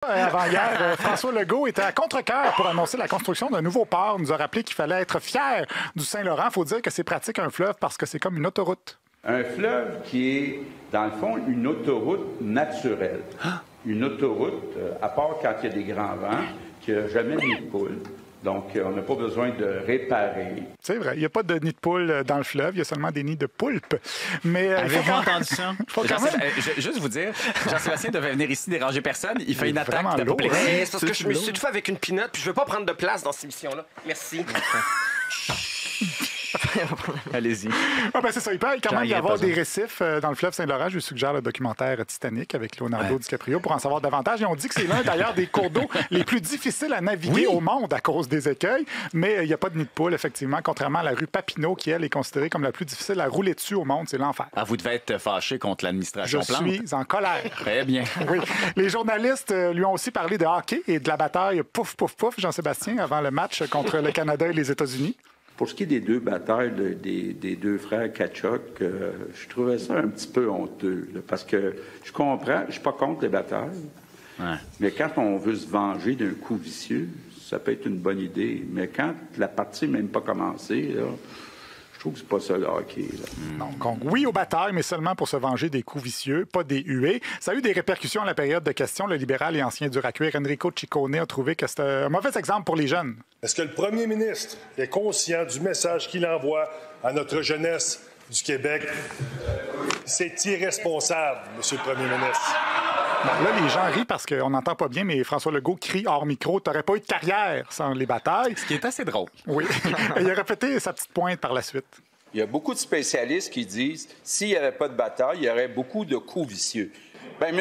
Avant-hier, François Legault était à contre-cœur pour annoncer la construction d'un nouveau port. Il nous a rappelé qu'il fallait être fier du Saint-Laurent. Il faut dire que c'est pratique un fleuve parce que c'est comme une autoroute. Un fleuve qui est, dans le fond, une autoroute naturelle. Une autoroute, à part quand il y a des grands vents, qui n'a jamais mis de poule. Donc, on n'a pas besoin de réparer. C'est vrai, il n'y a pas de nid de poule dans le fleuve, il y a seulement des nids de poulpe. Mais avez-vous entendu ça? Juste vous dire, Jean-Sébastien devait venir ici déranger personne. Il fait une attaque vraiment lourd, d'apoplésie. C'est parce que je me suis tout fait avec une pinotte, puis je veux pas prendre de place dans cette émission-là. Merci. Allez-y. Ah ben c'est ça, il peut quand même y avoir des récifs dans le fleuve Saint-Laurent. Je vous suggère le documentaire Titanic avec Leonardo DiCaprio pour en savoir davantage. Et on dit que c'est l'un d'ailleurs des cours d'eau les plus difficiles à naviguer au monde à cause des écueils. Mais il n'y a pas de nid de poule, effectivement, contrairement à la rue Papineau qui, elle, est considérée comme la plus difficile à rouler dessus au monde. C'est l'enfer. Ah, vous devez être fâché contre l'administration Je suis en colère. Très bien. Oui. Les journalistes lui ont aussi parlé de hockey et de la bataille pouf, pouf, pouf, Jean-Sébastien, avant le match contre le Canada et les États-Unis. Pour ce qui est des deux batailles des deux frères Tkachuk, je trouvais ça un petit peu honteux. Là, parce que je comprends, je suis pas contre les batailles, mais quand on veut se venger d'un coup vicieux, ça peut être une bonne idée. Mais quand la partie n'est même pas commencée, là, je trouve que c'est pas ça le hockey. Là. Donc, oui aux batailles, mais seulement pour se venger des coups vicieux, pas des huées. Ça a eu des répercussions à la période de questions. Le libéral et ancien duracuir Enrico Ciccone a trouvé que c'était un mauvais exemple pour les jeunes. Est-ce que le premier ministre est conscient du message qu'il envoie à notre jeunesse du Québec? C'est irresponsable, Monsieur le premier ministre. Bon, là, les gens rient parce qu'on n'entend pas bien, mais François Legault crie hors micro « T'aurais pas eu de carrière sans les batailles. » Ce qui est assez drôle. Oui. Il a répété sa petite pointe par la suite. Il y a beaucoup de spécialistes qui disent s'il n'y avait pas de bataille, il y aurait beaucoup de coups vicieux. Bien,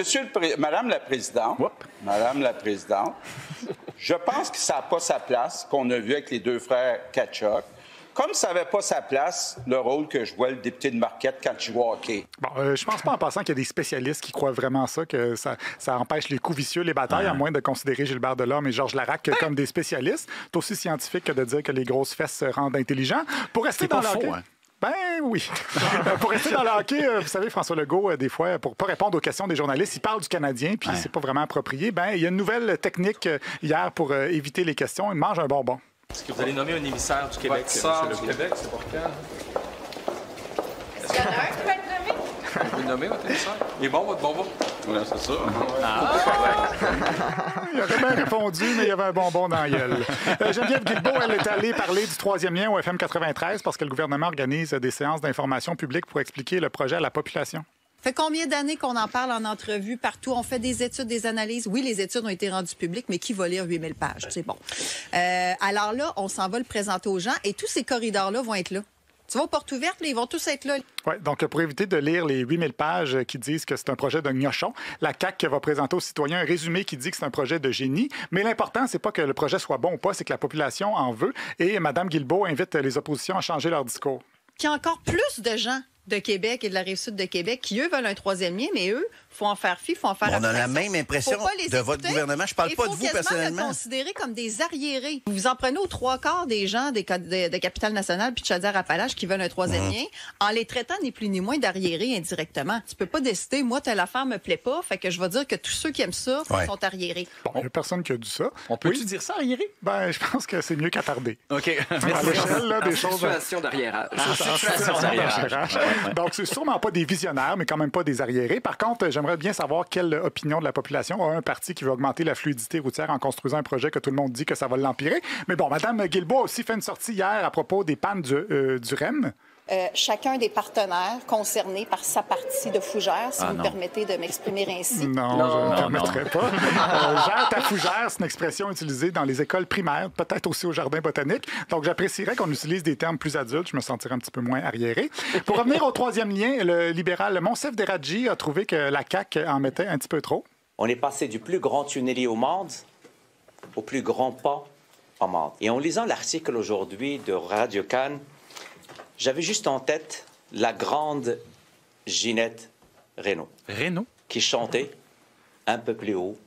Madame la Présidente, je pense que ça n'a pas sa place, qu'on a vu avec les deux frères Tkachuk. Comme ça n'avait pas sa place, le rôle que jouait le député de Marquette quand il jouait au hockey. Bon, je pense pas en passant qu'il y a des spécialistes qui croient vraiment ça, que ça empêche les coups vicieux, les batailles, à moins de considérer Gilbert Delorme et Georges Larac comme des spécialistes. C'est aussi scientifique que de dire que les grosses fesses rendent intelligents. Pour rester dans le hockey... Ben oui. Pour rester dans le hockey, vous savez, François Legault, des fois, pour pas répondre aux questions des journalistes, il parle du Canadien, puis c'est pas vraiment approprié. Ben, il y a une nouvelle technique hier pour éviter les questions. Il mange un bonbon. Est-ce que vous allez nommer un émissaire du Québec? Émissaire du Québec, c'est pour quand? Est-ce qu'il y en a un qui va être nommé? Vous le nommez, votre émissaire? Il est bon, votre bonbon? Oui, c'est ça. Il aurait bien répondu, mais il y avait un bonbon dans la gueule. Geneviève Guilbeault, elle est allée parler du troisième lien au FM 93 parce que le gouvernement organise des séances d'information publique pour expliquer le projet à la population. Ça fait combien d'années qu'on en parle en entrevue partout? On fait des études, des analyses. Oui, les études ont été rendues publiques, mais qui va lire 8000 pages? C'est bon. Alors là, on s'en va le présenter aux gens et tous ces corridors-là vont être là. Tu vas aux portes ouvertes, là, ils vont tous être là. Oui, donc pour éviter de lire les 8000 pages qui disent que c'est un projet de gnochon, la CAQ va présenter aux citoyens un résumé qui dit que c'est un projet de génie. Mais l'important, c'est pas que le projet soit bon ou pas, c'est que la population en veut. Et Mme Guilbeault invite les oppositions à changer leur discours. Qu'il y a encore plus de gens de Québec et de la Rive-Sud de Québec qui, eux, veulent un troisième lien, mais eux, il faut en faire fi, il faut en faire On a la même impression de votre gouvernement. Je parle pas de vous personnellement. Il faut considérer comme des arriérés. Vous en prenez aux 3/4 des gens de Capitale-Nationale puis de Chaudière-Appalaches qui veulent un troisième lien en les traitant ni plus ni moins d'arriérés indirectement. Tu peux pas décider, moi, telle affaire me plaît pas, fait que je vais dire que tous ceux qui aiment ça sont arriérés. Bon, il n'y a personne qui a dit ça. On peut-tu dire ça, arriéré? Ben, je pense que c'est mieux qu'attardé. OK. À l'échelle, là, des choses... Situation d'arriérage. Donc, c'est sûrement pas des visionnaires, mais quand même pas des arriérés. Par contre, j'aimerais bien savoir quelle opinion de la population a un parti qui veut augmenter la fluidité routière en construisant un projet que tout le monde dit que ça va l'empirer. Mais bon, Mme Guilbeault a aussi fait une sortie hier à propos des pannes du REM. Chacun des partenaires concernés par sa partie de fougère, si vous me permettez de m'exprimer ainsi. Non, je ne permettrai pas. Gère ta fougère, c'est une expression utilisée dans les écoles primaires, peut-être aussi au jardin botanique. Donc, j'apprécierais qu'on utilise des termes plus adultes. Je me sentirais un petit peu moins arriéré. Pour revenir au troisième lien, le libéral Monsef Deradji a trouvé que la CAQ en mettait un petit peu trop. On est passé du plus grand tunnelier au monde au plus grand pas au monde. Et en lisant l'article aujourd'hui de Radio-Can, j'avais juste en tête la grande Ginette Renault. Renault? Qui chantait un peu plus haut,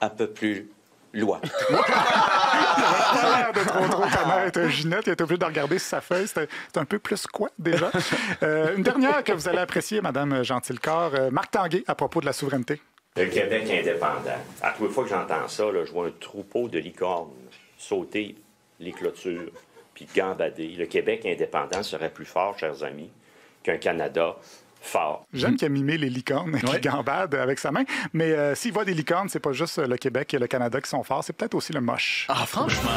un peu plus loin. Pas l'air de trop connaître Ginette. Il est obligé de regarder sur sa feuille. C'est un peu plus quoi, déjà? Une dernière que vous allez apprécier, Mme Gentilcorps. Marc Tanguay, à propos de la souveraineté. Le Québec indépendant. À toutes les fois que j'entends ça, là, je vois un troupeau de licornes sauter les clôtures puis gambader. Le Québec indépendant serait plus fort, chers amis, qu'un Canada fort. J'aime qu'il a mimé les licornes qui gambadent avec sa main. Mais s'il voit des licornes, c'est pas juste le Québec et le Canada qui sont forts, c'est peut-être aussi le moche. Ah, franchement!